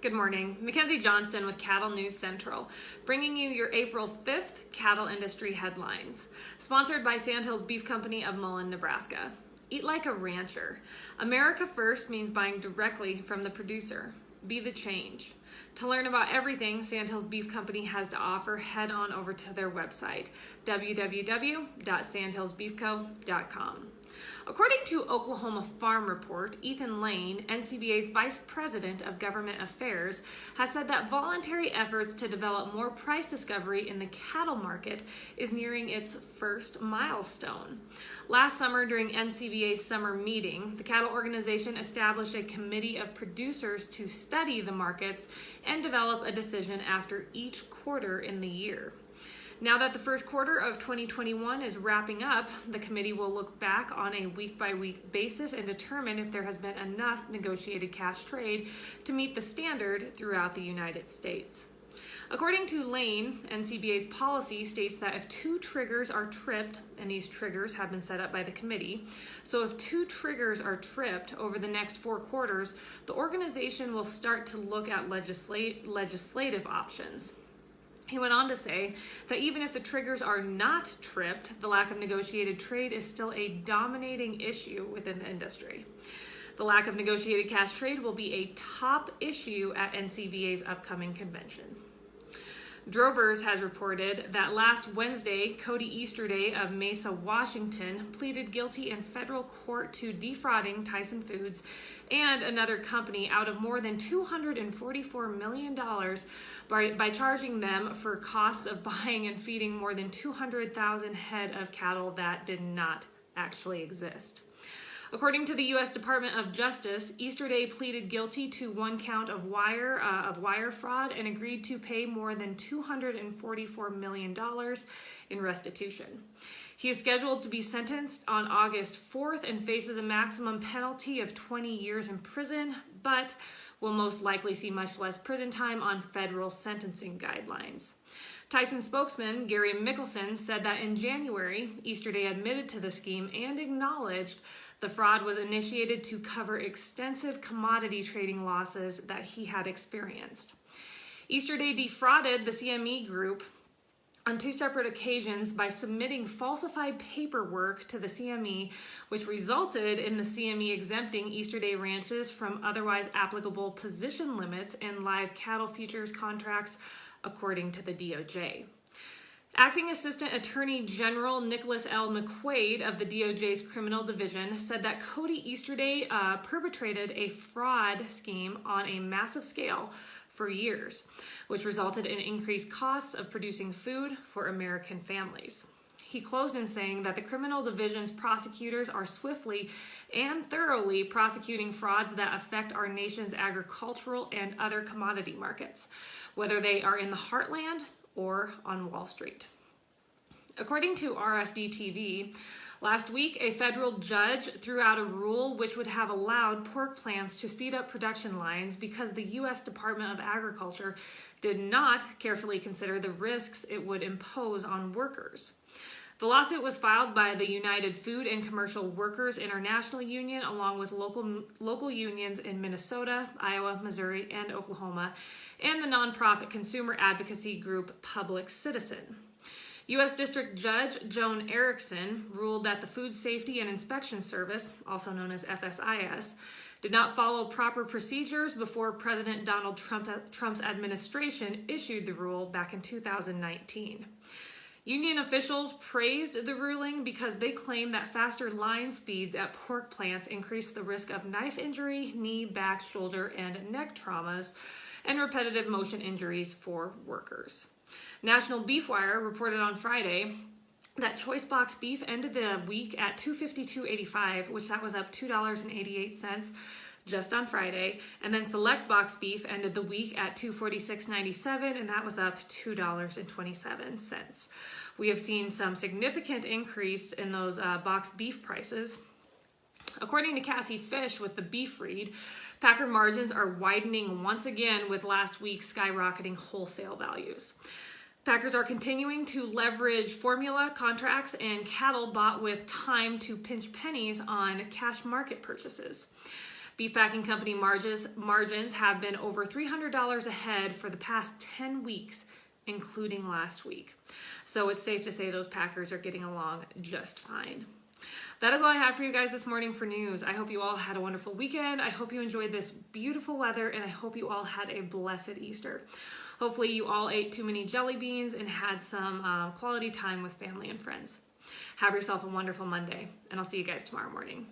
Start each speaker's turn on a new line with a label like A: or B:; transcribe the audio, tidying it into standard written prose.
A: Good morning. Mackenzie Johnston with Cattle News Central, bringing you your April 5th cattle industry headlines. Sponsored by Sandhills Beef Company of Mullen, Nebraska. Eat like a rancher. America First means buying directly from the producer. Be the change. To learn about everything Sandhills Beef Company has to offer, head on over to their website, www.sandhillsbeefco.com. According to Oklahoma Farm Report, Ethan Lane, NCBA's Vice President of Government Affairs, has said that voluntary efforts to develop more price discovery in the cattle market is nearing its first milestone. Last summer, during NCBA's summer meeting, the cattle organization established a committee of producers to study the markets and develop a decision after each quarter in the year. Now that the first quarter of 2021 is wrapping up, the committee will look back on a week-by-week basis and determine if there has been enough negotiated cash trade to meet the standard throughout the United States. According to Lane, NCBA's policy states that if two triggers are tripped, and these triggers have been set up by the committee, so if two triggers are tripped over the next 4 quarters, the organization will start to look at legislative options. He went on to say that even if the triggers are not tripped, the lack of negotiated trade is still a dominating issue within the industry. The lack of negotiated cash trade will be a top issue at NCBA's upcoming convention. Drovers has reported that last Wednesday, Cody Easterday of Mesa, Washington, pleaded guilty in federal court to defrauding Tyson Foods and another company out of more than $244 million by charging them for costs of buying and feeding more than 200,000 head of cattle that did not actually exist. According to the U.S. Department of Justice, Easterday pleaded guilty to 1 count of wire fraud and agreed to pay more than $244 million in restitution. He is scheduled to be sentenced on August 4th and faces a maximum penalty of 20 years in prison, but will most likely see much less prison time on federal sentencing guidelines. Tyson spokesman Gary Mickelson said that in January, Easterday admitted to the scheme and acknowledged the fraud was initiated to cover extensive commodity trading losses that he had experienced. Easterday defrauded the CME Group on 2 separate occasions by submitting falsified paperwork to the CME, which resulted in the CME exempting Easterday ranches from otherwise applicable position limits in live cattle futures contracts, according to the DOJ. Acting Assistant Attorney General Nicholas L. McQuaid of the DOJ's Criminal Division said that Cody Easterday perpetrated a fraud scheme on a massive scale for years, which resulted in increased costs of producing food for American families. He closed in saying that the Criminal Division's prosecutors are swiftly and thoroughly prosecuting frauds that affect our nation's agricultural and other commodity markets, whether they are in the heartland or on Wall Street. According to RFD-TV, last week a federal judge threw out a rule which would have allowed pork plants to speed up production lines because the U.S. Department of Agriculture did not carefully consider the risks it would impose on workers. The lawsuit was filed by the United Food and Commercial Workers International Union along with local unions in Minnesota, Iowa, Missouri, and Oklahoma, and the nonprofit consumer advocacy group Public Citizen. U.S. District Judge Joan Erickson ruled that the Food Safety and Inspection Service, also known as FSIS, did not follow proper procedures before President Donald Trump's administration issued the rule back in 2019. Union officials praised the ruling because they claim that faster line speeds at pork plants increase the risk of knife injury, knee, back, shoulder, and neck traumas, and repetitive motion injuries for workers. National Beef Wire reported on Friday that choice box beef ended the week at $252.85, which that was up $2.88 just on Friday, and then select box beef ended the week at $246.97, and that was up $2.27. We have seen some significant increase in those box beef prices. According to Cassie Fish with the Beef Read, packer margins are widening once again with last week's skyrocketing wholesale values. Packers are continuing to leverage formula contracts and cattle bought with time to pinch pennies on cash market purchases. Beef packing company margins have been over $300 ahead for the past 10 weeks, including last week. So it's safe to say those packers are getting along just fine. That is all I have for you guys this morning for news. I hope you all had a wonderful weekend. I hope you enjoyed this beautiful weather, and I hope you all had a blessed Easter. Hopefully you all ate too many jelly beans and had some quality time with family and friends. Have yourself a wonderful Monday, and I'll see you guys tomorrow morning.